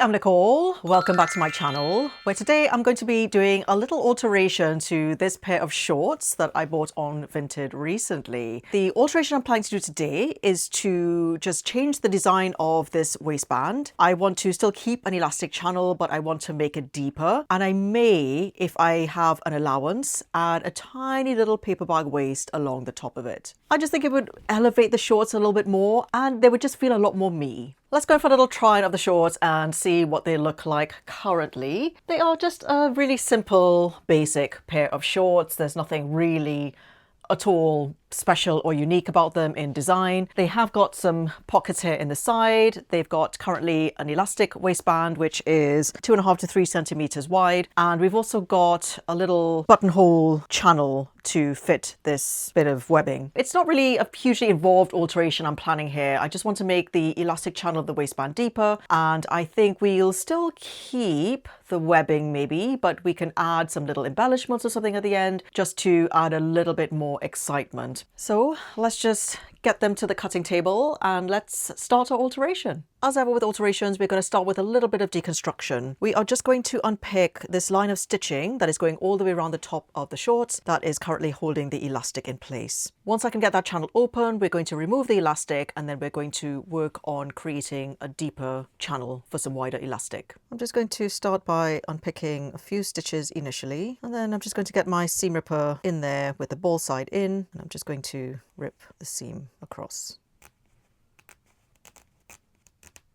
I'm Nicole. Welcome back to my channel, where today I'm going to be doing a little alteration to this pair of shorts that I bought on Vinted recently. The alteration I'm planning to do today is to just change the design of this waistband. I want to still keep an elastic channel, but I want to make it deeper. And I may, if I have an allowance, add a tiny little paper bag waist along the top of it. I just think it would elevate the shorts a little bit more and they would just feel a lot more me. Let's go for a little try of the shorts and see what they look like currently. They are just a really simple, basic pair of shorts. There's nothing really at all special or unique about them in design. They have got some pockets here in the side. They've got currently an elastic waistband, which is 2.5 to 3 centimeters wide. And we've also got a little buttonhole channel to fit this bit of webbing. It's not really a hugely involved alteration I'm planning here. I just want to make the elastic channel of the waistband deeper. And I think we'll still keep the webbing maybe, but we can add some little embellishments or something at the end just to add a little bit more excitement. So let's just get them to the cutting table and let's start our alteration. As ever with alterations, we're going to start with a little bit of deconstruction. We are just going to unpick this line of stitching that is going all the way around the top of the shorts that is currently holding the elastic in place. Once I can get that channel open, we're going to remove the elastic and then we're going to work on creating a deeper channel for some wider elastic. I'm just going to start by unpicking a few stitches initially, and then I'm just going to get my seam ripper in there with the ball side in, and I'm just going to rip the seam across.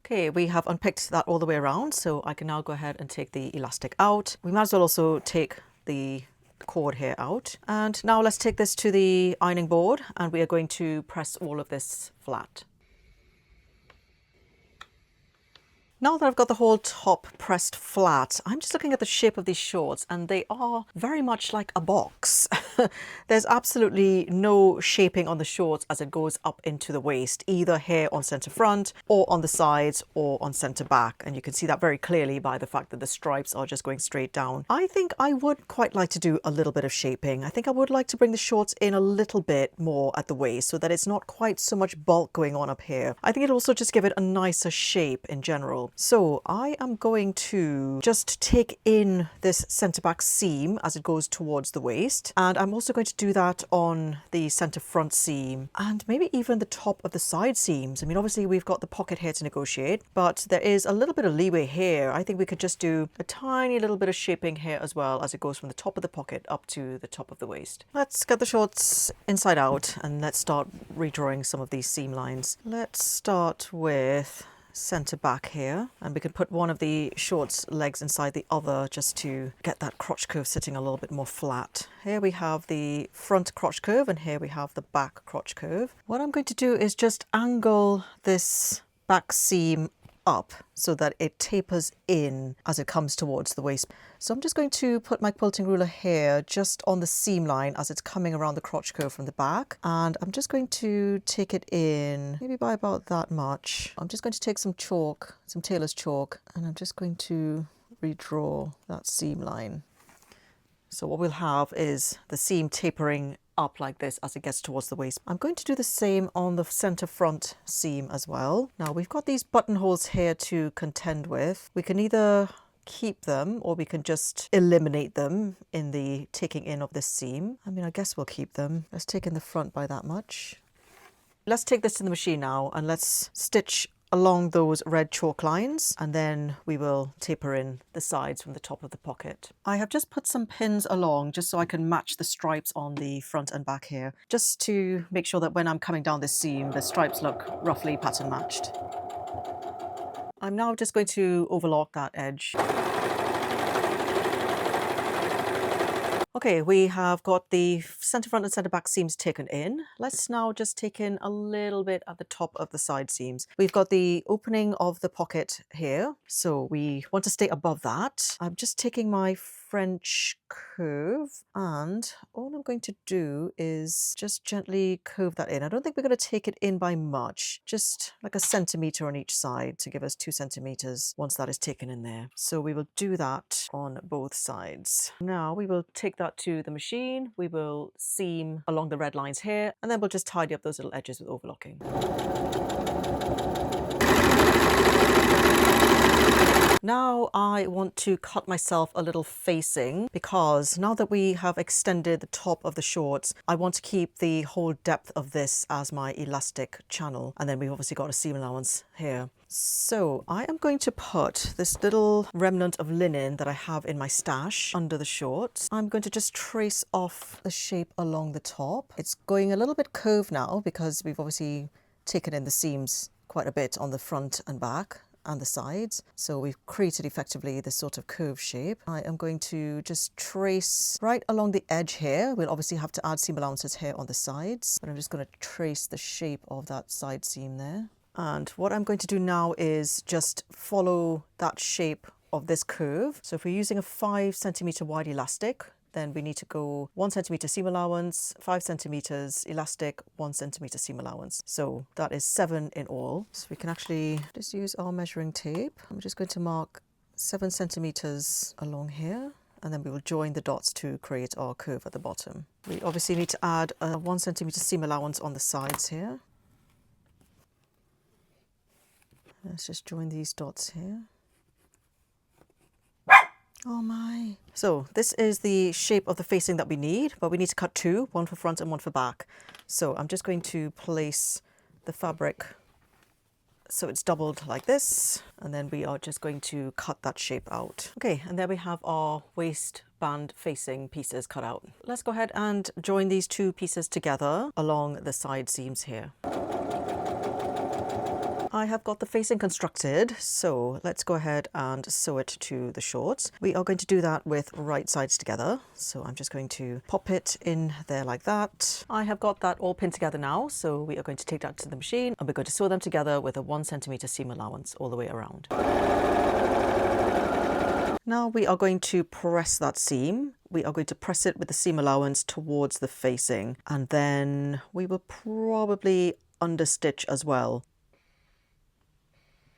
Okay, we have unpicked that all the way around, so I can now go ahead and take the elastic out. We might as well also take the cord here out. And now let's take this to the ironing board and we are going to press all of this flat. Now that I've got the whole top pressed flat, I'm just looking at the shape of these shorts and they are very much like a box. There's absolutely no shaping on the shorts as it goes up into the waist, either here on center front or on the sides or on center back. And you can see that very clearly by the fact that the stripes are just going straight down. I think I would quite like to do a little bit of shaping. I think I would like to bring the shorts in a little bit more at the waist so that it's not quite so much bulk going on up here. I think it'll also just give it a nicer shape in general. So I am going to just take in this center back seam as it goes towards the waist, and I'm also going to do that on the center front seam and maybe even the top of the side seams. I mean, obviously we've got the pocket here to negotiate, but there is a little bit of leeway here. I think we could just do a tiny little bit of shaping here as well as it goes from the top of the pocket up to the top of the waist. Let's get the shorts inside out and let's start redrawing some of these seam lines. Let's start with center back here, and we can put one of the shorts legs inside the other just to get that crotch curve sitting a little bit more flat. Here we have the front crotch curve and here we have the back crotch curve. What I'm going to do is just angle this back seam up so that it tapers in as it comes towards the waist. So I'm just going to put my quilting ruler here just on the seam line as it's coming around the crotch curve from the back, and I'm just going to take it in maybe by about that much. I'm just going to take some chalk, some tailor's chalk, and I'm just going to redraw that seam line. So what we'll have is the seam tapering up like this as it gets towards the waist. I'm going to do the same on the center front seam as well. Now we've got these buttonholes here to contend with. We can either keep them or we can just eliminate them in the taking in of this seam. I mean, I guess we'll keep them. Let's take in the front by that much. Let's take this to the machine now and let's stitch along those red chalk lines, and then we will taper in the sides from the top of the pocket. I have just put some pins along just so I can match the stripes on the front and back here, just to make sure that when I'm coming down this seam, the stripes look roughly pattern matched. I'm now just going to overlock that edge. Okay, we have got the center front and center back seams taken in. Let's now just take in a little bit at the top of the side seams. We've got the opening of the pocket here, so we want to stay above that. I'm just taking my French curve and all I'm going to do is just gently curve that in. I don't think we're going to take it in by much, just like a centimeter on each side to give us 2 centimeters once that is taken in there. So we will do that on both sides. Now we will take that to the machine. We will seam along the red lines here, and then we'll just tidy up those little edges with overlocking. Now I want to cut myself a little facing, because now that we have extended the top of the shorts, I want to keep the whole depth of this as my elastic channel. And then we've obviously got a seam allowance here. So I am going to put this little remnant of linen that I have in my stash under the shorts. I'm going to just trace off the shape along the top. It's going a little bit curved now because we've obviously taken in the seams quite a bit on the front and back and the sides. So we've created effectively this sort of curved shape. I am going to just trace right along the edge here. We'll obviously have to add seam allowances here on the sides, but I'm just going to trace the shape of that side seam there. And what I'm going to do now is just follow that shape of this curve. So if we're using a 5 centimeter wide elastic, then we need to go 1 centimeter seam allowance, 5 centimeters elastic, 1 centimeter seam allowance. So that is 7 in all. So we can actually just use our measuring tape. I'm just going to mark 7 centimeters along here, and then we will join the dots to create our curve at the bottom. We obviously need to add a 1 centimeter seam allowance on the sides here. Let's just join these dots here. Oh my. So this is the shape of the facing that we need, but we need to cut 2, one for front and one for back. So I'm just going to place the fabric so it's doubled like this, and then we are just going to cut that shape out. Okay, and there we have our waistband facing pieces cut out. Let's go ahead and join these 2 pieces together along the side seams here. I have got the facing constructed, so let's go ahead and sew it to the shorts. We are going to do that with right sides together, so I'm just going to pop it in there like that. I have got that all pinned together now, so we are going to take that to the machine and we're going to sew them together with a 1 centimeter seam allowance all the way around. Now we are going to press that seam. We are going to press it with the seam allowance towards the facing, and then we will probably understitch as well.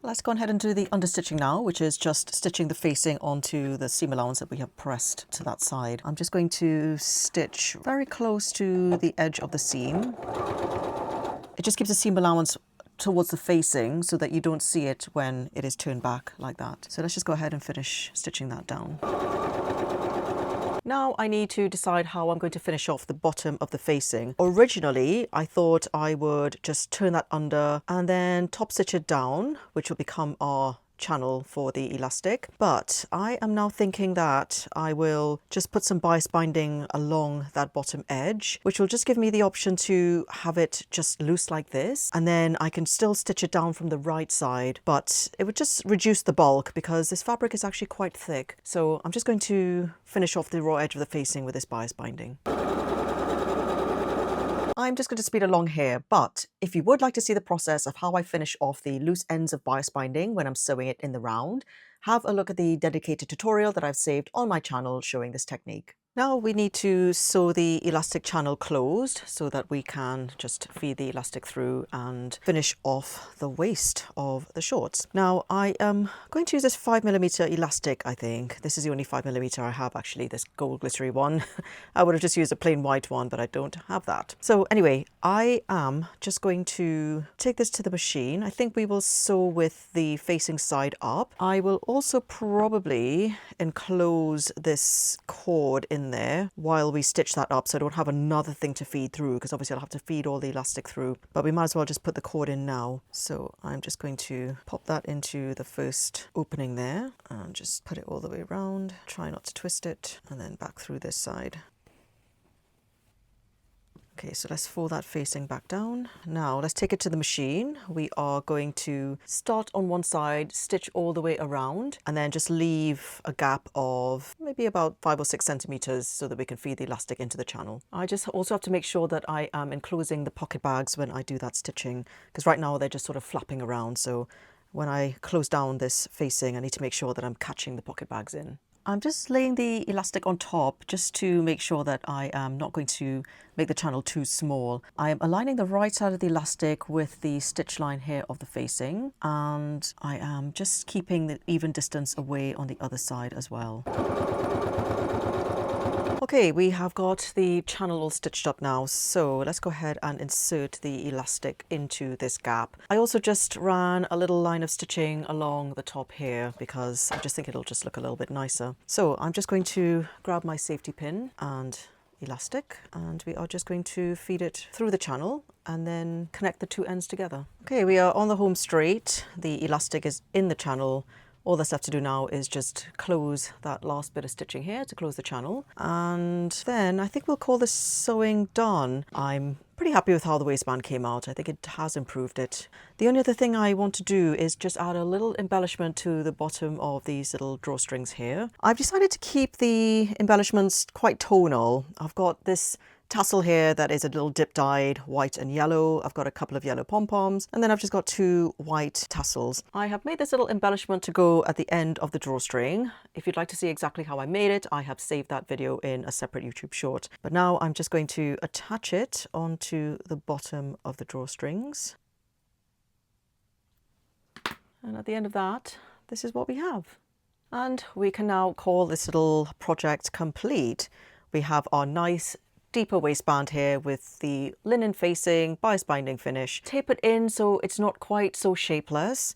Let's go ahead and do the understitching now, which is just stitching the facing onto the seam allowance that we have pressed to that side. I'm just going to stitch very close to the edge of the seam. It just gives the seam allowance towards the facing so that you don't see it when it is turned back like that. So let's just go ahead and finish stitching that down. Now I need to decide how I'm going to finish off the bottom of the facing. Originally, I thought I would just turn that under and then top stitch it down, which will become our channel for the elastic, but I am now thinking that I will just put some bias binding along that bottom edge, which will just give me the option to have it just loose like this, and then I can still stitch it down from the right side, but it would just reduce the bulk because this fabric is actually quite thick. So I'm just going to finish off the raw edge of the facing with this bias binding. I'm just going to speed along here, but if you would like to see the process of how I finish off the loose ends of bias binding when I'm sewing it in the round, have a look at the dedicated tutorial that I've saved on my channel showing this technique. Now we need to sew the elastic channel closed so that we can just feed the elastic through and finish off the waist of the shorts. Now I am going to use this 5mm elastic, I think. This is the only 5mm I have actually, this gold glittery one. I would have just used a plain white one, but I don't have that. So anyway, I am just going to take this to the machine. I think we will sew with the facing side up. I will also probably enclose this cord in there while we stitch that up so I don't have another thing to feed through, because obviously I'll have to feed all the elastic through, but we might as well just put the cord in now. So I'm just going to pop that into the first opening there and just put it all the way around, try not to twist it, and then back through this side. Okay, so let's fold that facing back down. Now let's take it to the machine. We are going to start on one side, stitch all the way around, and then just leave a gap of maybe about 5 or 6 centimeters so that we can feed the elastic into the channel. I just also have to make sure that I am enclosing the pocket bags when I do that stitching, because right now they're just sort of flapping around. So when I close down this facing, I need to make sure that I'm catching the pocket bags in. I'm just laying the elastic on top just to make sure that I am not going to make the channel too small. I am aligning the right side of the elastic with the stitch line here of the facing, and I am just keeping the even distance away on the other side as well. Okay, we have got the channel all stitched up now, so let's go ahead and insert the elastic into this gap. I also just ran a little line of stitching along the top here because I just think it'll just look a little bit nicer. So I'm just going to grab my safety pin and elastic, and we are just going to feed it through the channel and then connect the two ends together. Okay, we are on the home straight. The elastic is in the channel. All that's left to do now is just close that last bit of stitching here to close the channel, and then I think we'll call this sewing done. I'm pretty happy with how the waistband came out. I think it has improved it. The only other thing I want to do is just add a little embellishment to the bottom of these little drawstrings here. I've decided to keep the embellishments quite tonal. I've got this tassel here that is a little dip dyed white and yellow. I've got a couple of yellow pom-poms, and then I've just got two white tassels. I have made this little embellishment to go at the end of the drawstring. If you'd like to see exactly how I made it, I have saved that video in a separate YouTube short. But now I'm just going to attach it onto the bottom of the drawstrings. And at the end of that, this is what we have. And we can now call this little project complete. We have our nice deeper waistband here with the linen facing, bias binding finish, tapered in so it's not quite so shapeless,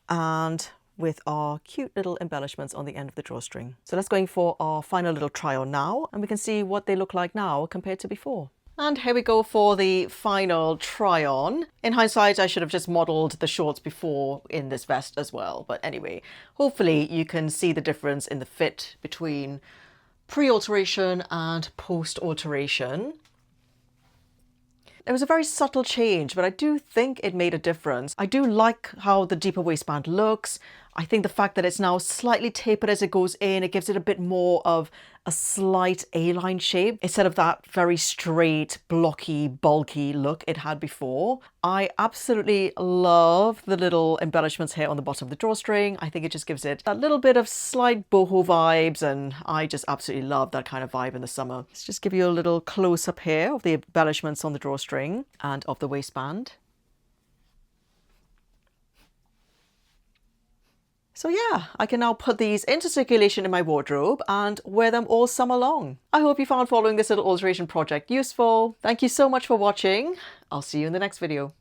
and with our cute little embellishments on the end of the drawstring. So let's go in for our final little try on now, and we can see what they look like now compared to before. And here we go for the final try on. In hindsight, I should have just modeled the shorts before in this vest as well. But anyway, hopefully you can see the difference in the fit between pre-alteration and post-alteration. It was a very subtle change, but I do think it made a difference. I do like how the deeper waistband looks. I think the fact that it's now slightly tapered as it goes in, it gives it a bit more of a slight A-line shape instead of that very straight, blocky, bulky look it had before. I absolutely love the little embellishments here on the bottom of the drawstring. I think it just gives it a little bit of slight boho vibes, and I just absolutely love that kind of vibe in the summer. Let's just give you a little close-up here of the embellishments on the drawstring and of the waistband. So yeah, I can now put these into circulation in my wardrobe and wear them all summer long. I hope you found following this little alteration project useful. Thank you so much for watching. I'll see you in the next video.